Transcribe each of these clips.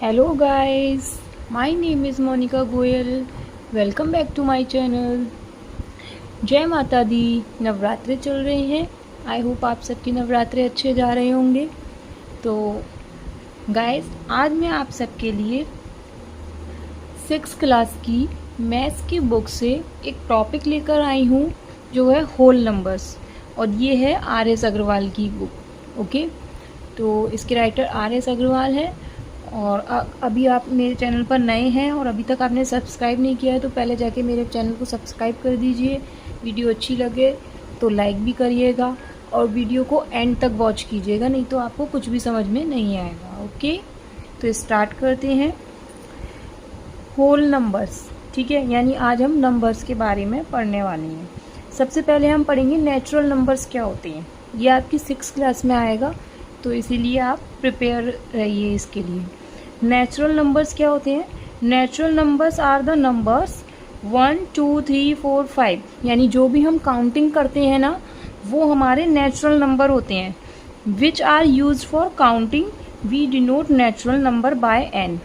Hello guys, my name is Monica Goyal. Welcome back to my channel. जय माता दी। नवरात्रे चल रहे हैं। आई होप आप सबके नवरात्रे अच्छे जा रहे होंगे। तो गाइस, आज मैं आप सबके लिए 6th क्लास की मैथ्स की बुक से एक टॉपिक लेकर आई हूँ जो है होल नंबर्स, और ये है आर.एस. अग्रवाल की बुक। ओके, तो इसके राइटर आर.एस. अग्रवाल है। और अभी आप मेरे चैनल पर नए हैं और अभी तक आपने सब्सक्राइब नहीं किया है तो पहले जाके मेरे चैनल को सब्सक्राइब कर दीजिए। वीडियो अच्छी लगे तो लाइक भी करिएगा और वीडियो को एंड तक वॉच कीजिएगा, नहीं तो आपको कुछ भी समझ में नहीं आएगा। ओके, तो स्टार्ट करते हैं। होल नंबर्स, ठीक है, यानी आज हम नंबर्स के बारे में पढ़ने वाले हैं। सबसे पहले हम पढ़ेंगे नेचुरल नंबर्स क्या होते हैं। ये आपकी 6th क्लास में आएगा, तो इसीलिए आप प्रिपेयर रहिए इसके लिए। नेचुरल नंबर्स क्या होते हैं? Natural numbers are the numbers 1 2 3 4 5, यानी जो भी हम काउंटिंग करते हैं ना, वो हमारे नेचुरल नंबर होते हैं। Which are use for counting, we denote natural number by N.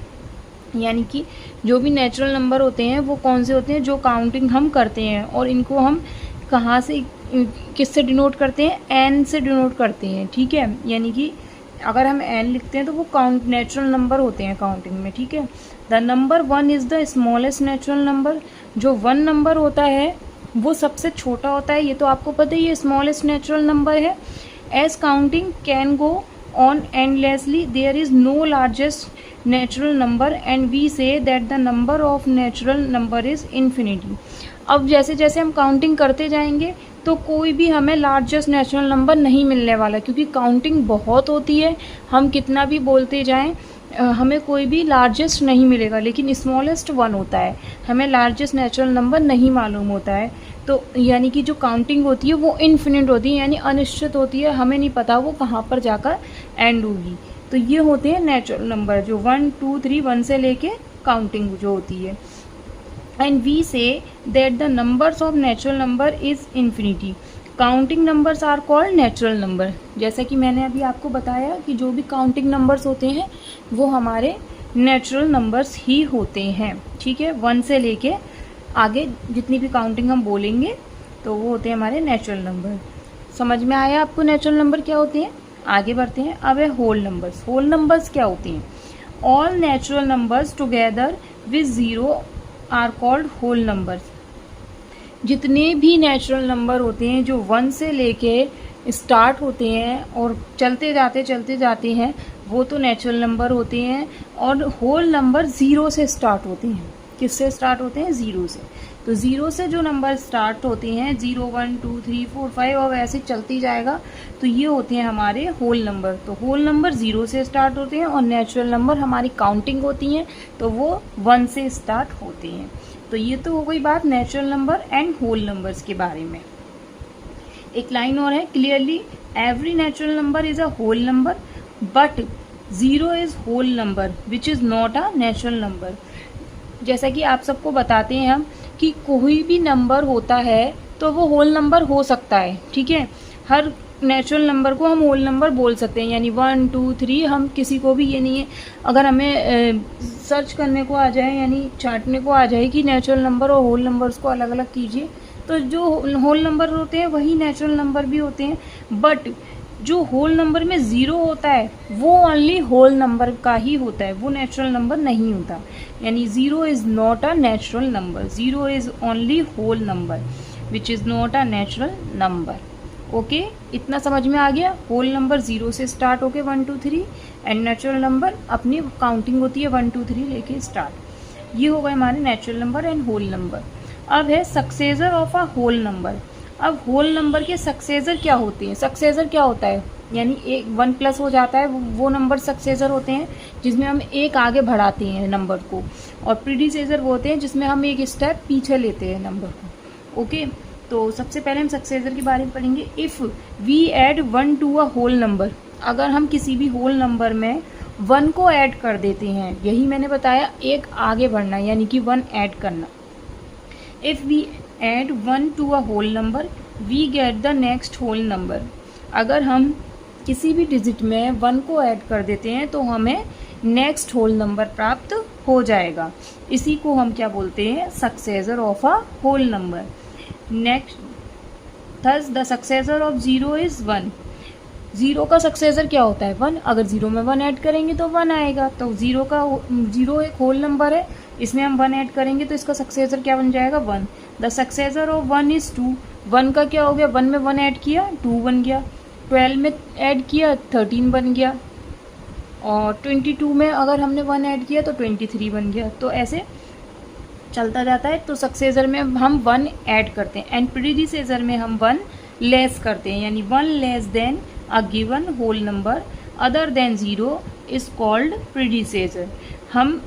यानी कि जो भी नेचुरल नंबर होते हैं वो कौन से होते हैं? जो काउंटिंग हम करते हैं, और इनको हम कहाँ से, किससे डिनोट करते हैं? एन से डिनोट करते हैं। ठीक है, यानी कि अगर हम एन लिखते हैं तो वो काउंट नेचुरल नंबर होते हैं काउंटिंग में। ठीक है, the number 1 is the smallest natural number. जो 1 नंबर होता है वो सबसे छोटा होता है, ये तो आपको पता ही है, स्मॉलेस्ट नेचुरल नंबर है। As counting can go on endlessly, there is no largest natural number and we say that the number of natural number is infinity. अब जैसे जैसे हम काउंटिंग करते जाएंगे तो कोई भी हमें लार्जेस्ट नेचुरल नंबर नहीं मिलने वाला, क्योंकि काउंटिंग बहुत होती है। हम कितना भी बोलते जाएं हमें कोई भी लार्जेस्ट नहीं मिलेगा, लेकिन स्मॉलेस्ट 1 होता है। हमें लार्जेस्ट नेचुरल नंबर नहीं मालूम होता है। तो यानी कि जो काउंटिंग होती है वो इन्फिनिट होती है, यानी अनिश्चित होती है। हमें नहीं पता वो कहाँ पर जाकर एंड होगी। तो ये होते हैं नेचुरल नंबर, जो 1 2 3 1 से लेके काउंटिंग जो होती है। And we say that the numbers of natural number is infinity. Counting numbers are called natural number. जैसा कि मैंने अभी आपको बताया कि जो भी काउंटिंग नंबर्स होते हैं वो हमारे नेचुरल नंबर्स ही होते हैं। ठीक है, 1 से लेके आगे जितनी भी काउंटिंग हम बोलेंगे तो वो होते हैं हमारे नेचुरल नंबर। समझ में आया आपको नेचुरल नंबर क्या होते हैं? आगे बढ़ते हैं। अब है होल नंबर्स। होल नंबर्स क्या होते हैं? All natural numbers together with zero are called whole numbers. जितने भी नेचुरल नंबर होते हैं जो 1 से लेके स्टार्ट होते हैं और चलते जाते हैं वो तो नेचुरल नंबर होते हैं। और होल नंबर 0 से स्टार्ट होते हैं। किससे स्टार्ट होते हैं? 0 से। तो 0 से जो नंबर स्टार्ट होते हैं, 0 1 2 3 4 5 और ऐसे चलती जाएगा, तो ये होते हैं हमारे होल नंबर। तो होल नंबर 0 से स्टार्ट होते हैं और नेचुरल नंबर हमारी काउंटिंग होती हैं तो वो 1 से स्टार्ट होते हैं। तो ये तो हो गई बात natural number and whole numbers के बारे में। एक लाइन और है, clearly every natural number is a whole number but 0 is whole number which is not a natural number. जैसा कि आप सबको बताते हैं हम कि कोई भी नंबर होता है तो वो होल नंबर हो सकता है। ठीक है, हर नेचुरल नंबर को हम होल नंबर बोल सकते हैं, यानी 1 2 3। हम किसी को भी ये नहीं है, अगर हमें सर्च करने को आ जाए, यानी छांटने को आ जाए कि नेचुरल नंबर और होल नंबर्स को अलग अलग कीजिए, तो जो होल नंबर होते हैं वही नेचुरल नंबर भी होते हैं। बट जो होल नंबर में 0 होता है वो ओनली होल नंबर का ही होता है, वो नेचुरल नंबर नहीं होता। यानी 0 is not a natural number, 0 is only whole number which is not a natural number. Okay, इतना समझ में आ गया? होल नंबर 0 से स्टार्ट होके 1 2 3 एंड नेचुरल नंबर अपनी काउंटिंग होती है 1 2 3 लेके स्टार्ट। ये हो गए हमारे natural number and whole number. अब है successor of a whole number. अब होल नंबर के सक्सेसर क्या होते हैं? सक्सेसर क्या होता है? यानी 1 प्लस हो जाता है वो नंबर सक्सेसर होते हैं जिसमें हम एक आगे बढ़ाते हैं नंबर को, और प्रीडिसेसर वो होते हैं जिसमें हम एक स्टेप पीछे लेते हैं नंबर को। ओके, तो सबसे पहले हम सक्सेसर के बारे में पढ़ेंगे। If we add 1 to a whole number, अगर हम किसी भी होल नंबर में 1 को ऐड कर देते हैं, यही मैंने बताया, एक आगे बढ़ना यानी कि 1 ऐड करना। If we add 1 to a whole number we get the next whole number. अगर हम किसी भी डिजिट में 1 को ऐड कर देते हैं तो हमें नेक्स्ट होल नंबर प्राप्त हो जाएगा। इसी को हम क्या बोलते हैं, successor of a whole number. Next, thus the successor of 0 is 1। 0 का सक्सेसर क्या होता है, 1। अगर 0 में 1 ऐड करेंगे तो 1 आएगा। तो 0 एक होल नंबर है, इसमें हम 1 ऐड करेंगे तो इसका सक्सेसर क्या बन जाएगा, 1। The successor of 1 is 2। 1 का क्या हो गया, 1 में 1 ऐड किया 2 बन गया, 12 में ऐड किया 13 बन गया, और 22 में अगर हमने 1 ऐड किया तो 23 बन गया। तो ऐसे चलता जाता है। तो सक्सेसर में हम 1 ऐड करते हैं एंड प्रीडिसेसर में हम 1 लेस करते हैं, यानी 1 less than a given whole number other than 0 is called predecessor. हम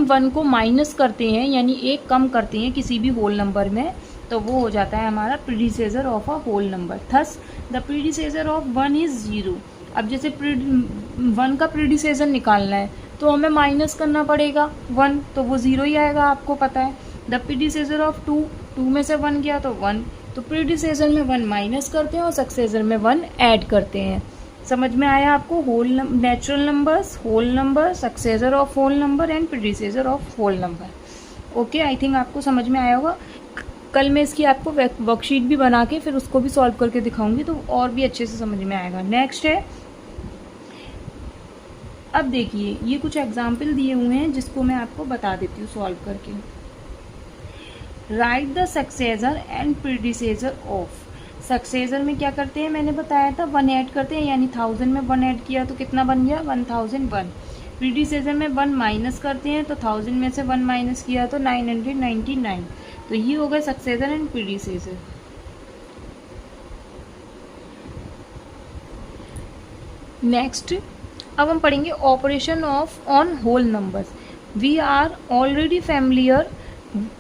1 को माइनस करते हैं, यानी 1 कम करते हैं किसी भी होल नंबर में, तो वो हो जाता है हमारा predecessor of a whole number. Thus the predecessor of 1 is 0। अब जैसे 1 का प्रीडिसेसर निकालना है तो हमें माइनस करना पड़ेगा 1, तो वो 0 ही आएगा, आपको पता है। द प्रीडिसेसर ऑफ 2, 2 में से 1 गया तो 1। तो प्रीडिसेसर में 1 माइनस करते हैं और सक्सेसर में 1 ऐड करते हैं। समझ में आया आपको? Natural numbers, whole number, successor of whole number and predecessor of whole number. Okay, I think आपको समझ में आया होगा। कल मैं इसकी आपको वर्कशीट भी बना के फिर उसको भी सॉल्व करके दिखाऊंगी, तो और भी अच्छे से समझ में आएगा। नेक्स्ट है, अब देखिए ये कुछ एग्जाम्पल दिए हुए हैं जिसको मैं आपको बता देती हूँ सॉल्व करके। Right the successor and predecessor of. Successor में क्या करते हैं, मैंने बताया था 1 ऐड करते हैं, यानी 1000 में 1 ऐड किया तो कितना बन गया, 1001। प्रीडिसेसर में 1 माइनस करते हैं तो 1000 में से 1 माइनस किया तो 999। तो ये हो गए सक्सेसर एंड प्रीडिसेसर। नेक्स्ट, अब हम पढ़ेंगे operation of on whole numbers. We are already familiar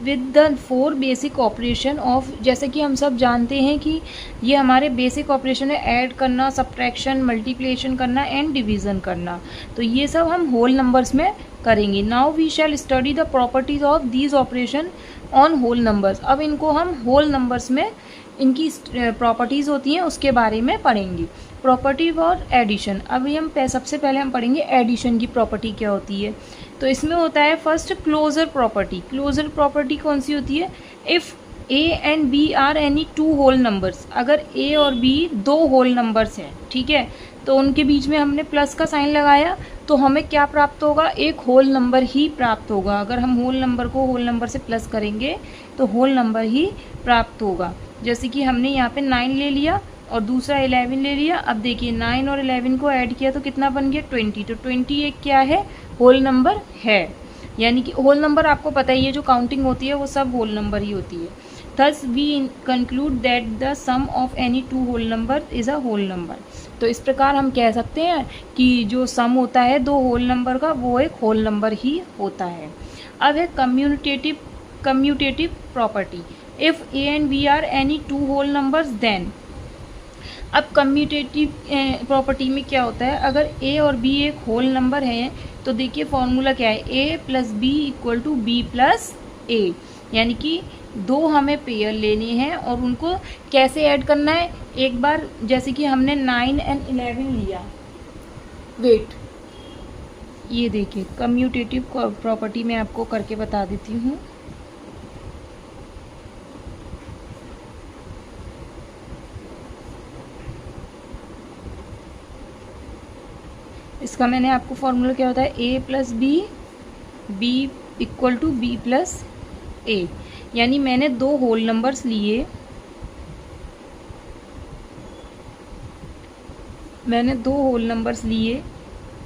with the 4 basic operation of, जैसे कि हम सब जानते हैं कि ये हमारे बेसिक ऑपरेशन है, ऐड करना, सब्ट्रैक्शन, मल्टीप्लिकेशन करना एंड डिवीज़न करना। तो ये सब हम होल नंबर्स में करेंगे। Now we shall study the properties of these operation on whole numbers. अब इनको हम होल नंबर्स में इनकी प्रॉपर्टीज़ होती हैं उसके बारे में पढ़ेंगे। प्रॉपर्टी और एडिशन। अभी हम सबसे पहले हम पढ़ेंगे एडिशन की प्रॉपर्टी क्या होती है। तो इसमें होता है first closure property. Closure property कौन सी होती है, if A and B are any 2 whole numbers. अगर ए और बी 2 होल नंबर्स हैं, ठीक है, तो उनके बीच में हमने प्लस का साइन लगाया तो हमें क्या प्राप्त होगा, एक होल नंबर ही प्राप्त होगा। अगर हम होल नंबर को होल नंबर से प्लस करेंगे तो होल नंबर ही प्राप्त होगा। जैसे कि हमने यहाँ पे 9 ले लिया और दूसरा 11 ले लिया। अब देखिए 9 और 11 को ऐड किया तो कितना बन गया, 20। तो 20 एक क्या है, होल नंबर है। यानी कि होल नंबर आपको पता ही है, जो काउंटिंग होती है वो सब होल नंबर ही होती है। Thus we conclude that the sum of any 2 whole number is a whole number. तो इस प्रकार हम कह सकते हैं कि जो सम होता है 2 होल नंबर का वो एक होल नंबर ही होता है। अब है commutative property. If A and B are any 2 whole numbers then. अब कम्यूटेटिव प्रॉपर्टी में क्या होता है, अगर ए और बी एक होल नंबर है तो देखिए फॉर्मूला क्या है, A plus B equal to B plus A. यानी कि 2 हमें पेयर लेने हैं और उनको कैसे ऐड करना है, एक बार जैसे कि हमने 9 एंड 11 लिया, वेट ये देखिए कम्यूटेटिव प्रॉपर्टी मैं आपको करके बता देती हूँ। इसका मैंने आपको फॉर्मूला क्या होता है, A plus B, B equal to B plus A. यानी मैंने 2 होल नंबर्स लिए,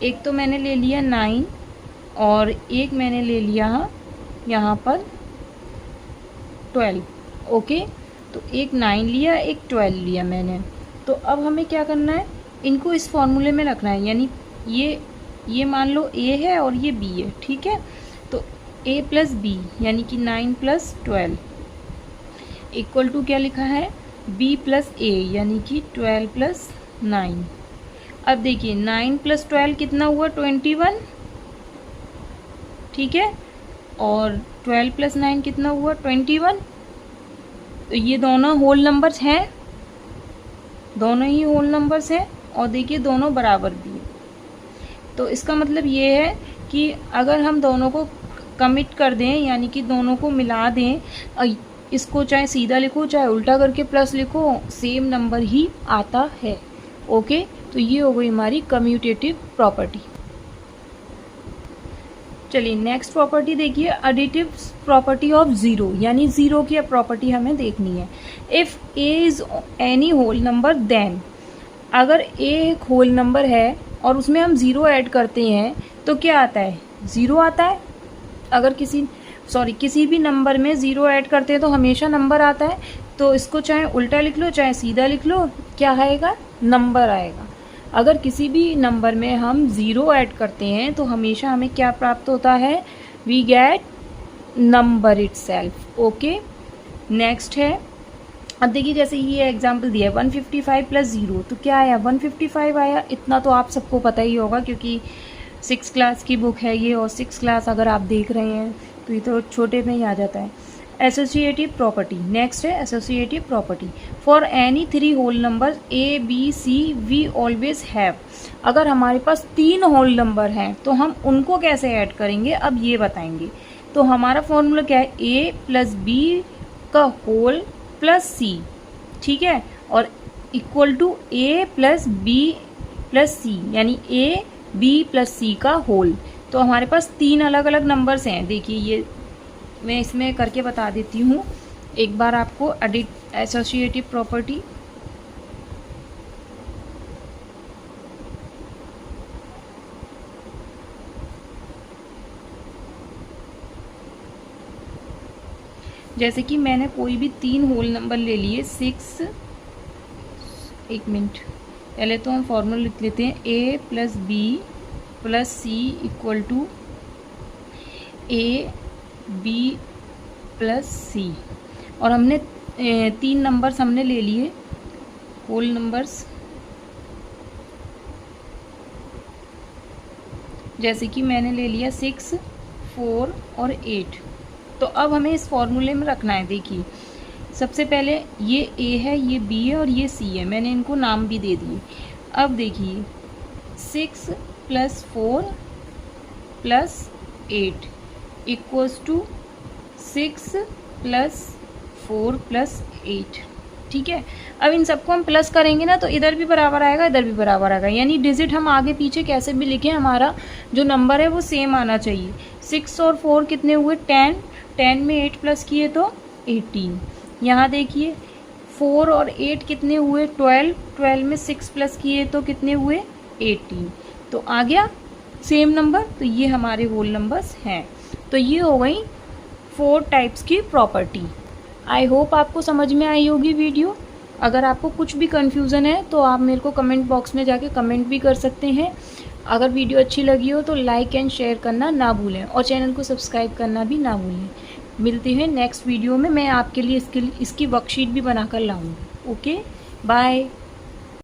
एक तो मैंने ले लिया 9 और एक मैंने ले लिया यहाँ पर 12। ओके, तो एक 9 लिया, एक 12 लिया मैंने। तो अब हमें क्या करना है, इनको इस फॉर्मूले में रखना है। यानी ये मान लो ए है और ये बी है, ठीक है। तो ए प्लस बी यानी कि 9 प्लस 12 इक्वल टू क्या लिखा है, बी प्लस ए यानी कि 12 प्लस 9। अब देखिए 9 प्लस 12 कितना हुआ, 21, ठीक है, और 12 प्लस 9 कितना हुआ, 21। तो ये दोनों होल नंबर्स हैं, दोनों ही होल नंबर्स हैं और देखिए दोनों बराबर भी हैं। तो इसका मतलब ये है कि अगर हम दोनों को कमिट कर दें, यानी कि दोनों को मिला दें, इसको चाहे सीधा लिखो चाहे उल्टा करके प्लस लिखो, सेम नंबर ही आता है। ओके, तो ये हो गई हमारी कम्यूटेटिव प्रॉपर्टी। चलिए नेक्स्ट प्रॉपर्टी देखिए, एडिटिव प्रॉपर्टी ऑफ ज़ीरो, यानी ज़ीरो की प्रॉपर्टी हमें देखनी है। If A is any whole number then, अगर ए एक होल नंबर है और उसमें हम ज़ीरो ऐड करते हैं तो क्या आता है? ज़ीरो आता है। अगर किसी भी नंबर में ज़ीरो ऐड करते हैं तो हमेशा नंबर आता है। तो इसको चाहे उल्टा लिख लो चाहे सीधा लिख लो, क्या आएगा? नंबर आएगा। अगर किसी भी नंबर में हम ज़ीरो ऐड करते हैं तो हमेशा हमें क्या प्राप्त होता है? We get number itself. Okay, next है, अब देखिए जैसे ये एग्जाम्पल दिया है 155 प्लस ज़ीरो, तो क्या आया? 155 आया। इतना तो आप सबको पता ही होगा क्योंकि 6 क्लास की बुक है ये, और 6 क्लास अगर आप देख रहे हैं तो ये तो छोटे में ही आ जाता है। एसोसिएटिव प्रॉपर्टी, नेक्स्ट है associative property. For any 3 whole number A B C we always have, अगर हमारे पास 3 होल नंबर हैं तो हम उनको कैसे ऐड करेंगे, अब ये बताएंगे। तो हमारा फॉर्मूला क्या है? ए प्लस बी का होल प्लस सी, ठीक है, और equal to A plus B plus C, यानी ए बी प्लस सी का होल। तो हमारे पास 3 अलग अलग नंबर्स हैं। देखिए ये मैं इसमें करके बता देती हूँ एक बार आपको, एसोसिएटिव प्रॉपर्टी। जैसे कि मैंने कोई भी 3 होल नंबर ले लिए, 6, एक मिनट, पहले तो हम फॉर्मूला लिख लेते हैं। A plus B plus C equal to A B plus C, और हमने 3 नंबर्स हमने ले लिए होल नंबर्स, जैसे कि मैंने ले लिया 6, 4 और 8। तो अब हमें इस फॉर्मूले में रखना है। देखिए सबसे पहले ये ए है, ये बी है और ये सी है, मैंने इनको नाम भी दे दिए। अब देखिए 6 plus 4 plus 8 equals to 6 plus 4 plus 8, ठीक है। अब इन सबको हम प्लस करेंगे ना तो इधर भी बराबर आएगा इधर भी बराबर आएगा, यानी डिजिट हम आगे पीछे कैसे भी लिखें हमारा जो नंबर है वो सेम आना चाहिए। 6 और 4 कितने हुए? 10, 10 में 8 प्लस किए तो 18। यहाँ देखिए 4 और 8 कितने हुए? 12, 12 में 6 प्लस किए तो कितने हुए? 18। तो आ गया सेम नंबर। तो ये हमारे होल नंबर्स हैं। तो ये हो गई 4 टाइप्स की प्रॉपर्टी। आई होप आपको समझ में आई होगी वीडियो। अगर आपको कुछ भी कन्फ्यूज़न है तो आप मेरे को कमेंट बॉक्स में जाके कमेंट भी कर सकते हैं। अगर वीडियो अच्छी लगी हो तो लाइक एंड शेयर करना ना भूलें और चैनल को सब्सक्राइब करना भी ना भूलें। मिलते हैं नेक्स्ट वीडियो में, मैं आपके लिए इसकी वर्कशीट भी बनाकर लाऊंगी। Okay, bye.